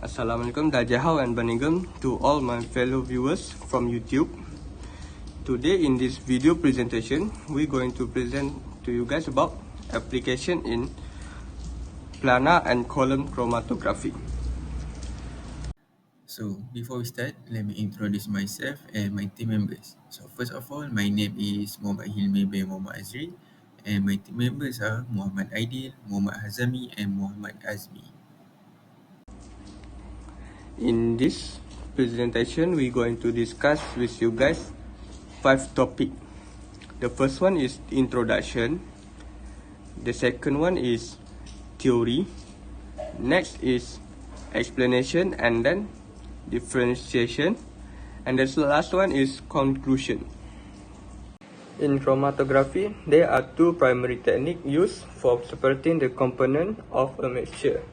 Assalamualaikum Dajahau and Banigam to all my fellow viewers from YouTube. Today in this video presentation, we're going to present to you guys about application in planar and column chromatography. So before we start, let me introduce myself and my team members. So first of all, my name is Muhammad Hilmi bin Muhammad Azri, and my team members are Muhammad Aidil, Muhammad Hazami, and Muhammad Azmi. In this presentation, we're going to discuss with you guys 5 topics. The first one is introduction. The second one is theory. Next is explanation and then differentiation. And the last one is conclusion. In chromatography, there are 2 primary techniques used for separating the component of a mixture.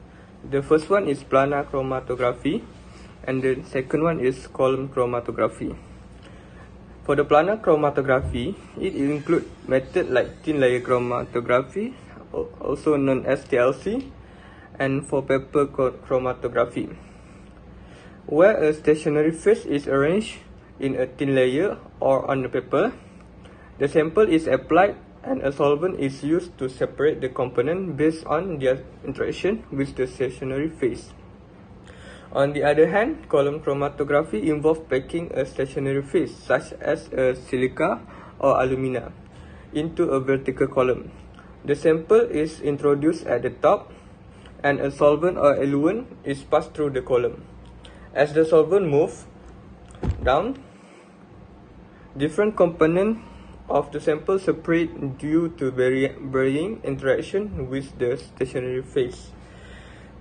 The first one is planar chromatography and the second one is column chromatography. For the planar chromatography, it includes methods like thin layer chromatography, also known as TLC, and for paper chromatography, where a stationary phase is arranged in a thin layer or on the paper. The sample is applied and a solvent is used to separate the component based on their interaction with the stationary phase. On the other hand, column chromatography involves packing a stationary phase, such as a silica or alumina, into a vertical column. The sample is introduced at the top, and a solvent or eluent is passed through the column. As the solvent moves down, different components of the sample separate due to varying interaction with the stationary phase.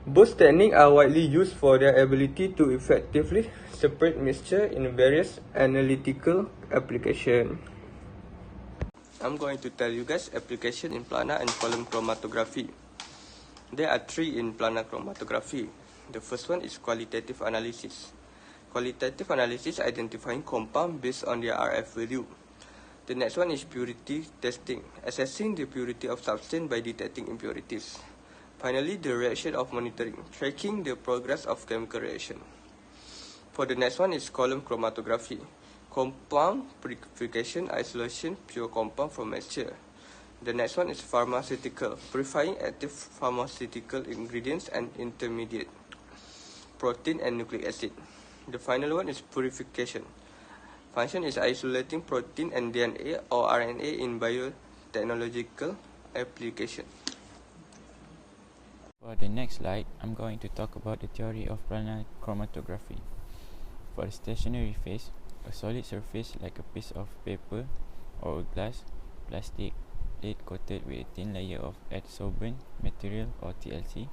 Both techniques are widely used for their ability to effectively separate mixture in various analytical applications. I'm going to tell you guys application in planar and column chromatography. There are 3 in planar chromatography. The first one is qualitative analysis. Qualitative analysis identifying compound based on their RF value. The next one is purity testing, assessing the purity of substance by detecting impurities. Finally, the reaction of monitoring, tracking the progress of chemical reaction. For the next one is column chromatography, compound purification, isolation, pure compound from mixture. The next one is pharmaceutical, purifying active pharmaceutical ingredients and intermediate, protein and nucleic acid. The final one is purification. Function is isolating protein and DNA or RNA in biotechnological application. For the next slide, I'm going to talk about the theory of planar chromatography. For the stationary phase, a solid surface like a piece of paper or glass, plastic, plate coated with a thin layer of adsorbent material or TLC,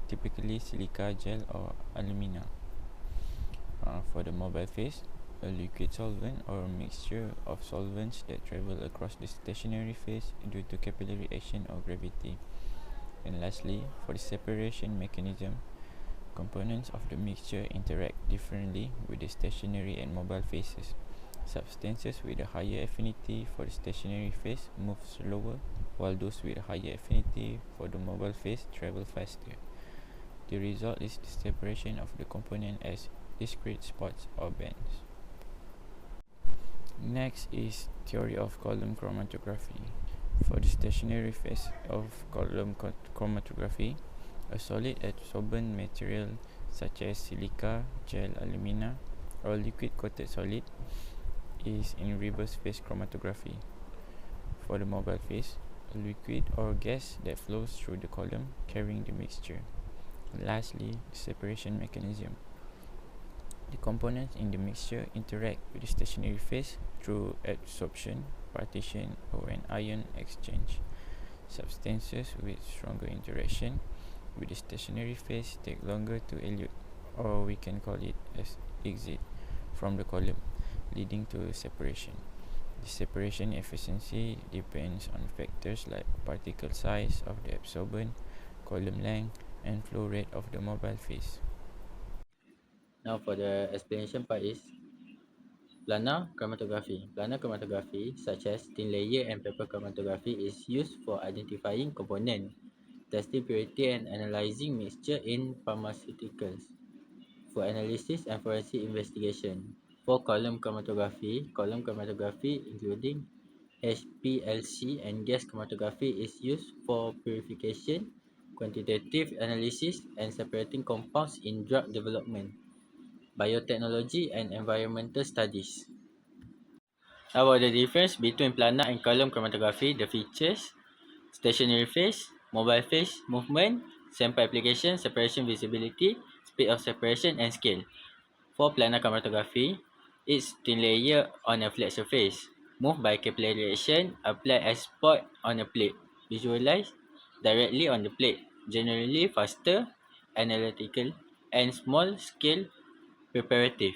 typically silica gel or alumina. For the mobile phase, a liquid solvent or a mixture of solvents that travel across the stationary phase due to capillary action or gravity. And lastly, for the separation mechanism, components of the mixture interact differently with the stationary and mobile phases. Substances with a higher affinity for the stationary phase move slower, while those with a higher affinity for the mobile phase travel faster. The result is the separation of the component as discrete spots or bands. Next is theory of column chromatography. For the stationary phase of column chromatography, a solid adsorbent material such as silica, gel, alumina, or liquid coated solid is in reverse phase chromatography. For the mobile phase, a liquid or gas that flows through the column carrying the mixture. Lastly, the separation mechanism. The components in the mixture interact with the stationary phase through adsorption, partition, or an ion exchange. Substances with stronger interaction with the stationary phase take longer to elute, or we can call it as exit, from the column, leading to separation. The separation efficiency depends on factors like particle size of the absorbent, column length, and flow rate of the mobile phase. Now for the explanation part is planar chromatography. Planar chromatography, such as thin layer and paper chromatography, is used for identifying component, testing purity, and analyzing mixture in pharmaceuticals. for analysis and forensic investigation. For column chromatography including HPLC and gas chromatography is used for purification, quantitative analysis, and separating compounds in drug development, biotechnology, and environmental studies. Now, about the difference between planar and column chromatography, the features: stationary phase, mobile phase, movement, sample application, separation visibility, speed of separation, and scale. For planar chromatography, it's thin layer on a flat surface, moved by capillary action, applied as spot on a plate, visualized directly on the plate, generally faster, analytical, and small scale preparative.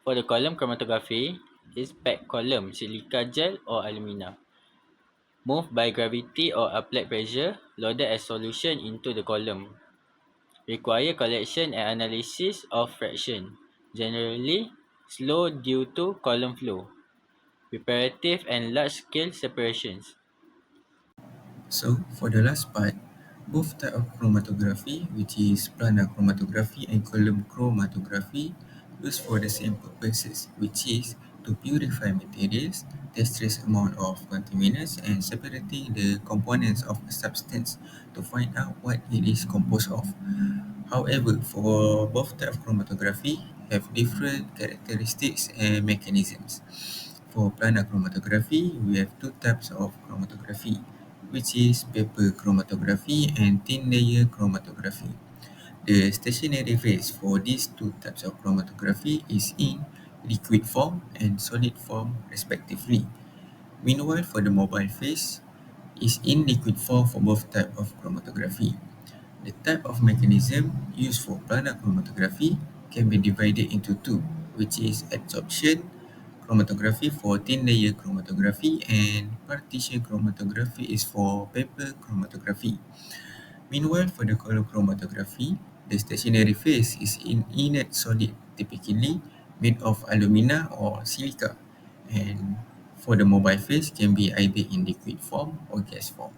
For the column chromatography, it's packed column, silica gel or alumina, moved by gravity or applied pressure, loaded as solution into the column. Require collection and analysis of fraction, generally slow due to column flow, preparative and large-scale separations. So for the last part, both type of chromatography, which is planar chromatography and column chromatography, used for the same purposes, which is to purify materials, test trace amount of contaminants, and separating the components of a substance to find out what it is composed of. However, for both type of chromatography have different characteristics and mechanisms. For planar chromatography, we have two types of chromatography, which is paper chromatography and thin layer chromatography. The stationary phase for these two types of chromatography is in liquid form and solid form respectively. Meanwhile, for the mobile phase is in liquid form for both type of chromatography. The type of mechanism used for planar chromatography can be divided into two, which is adsorption chromatography for thin layer chromatography and partition chromatography is for paper chromatography. Meanwhile, for the color chromatography, the stationary phase is in inert solid, typically made of alumina or silica, and for the mobile phase can be either in liquid form or gas form.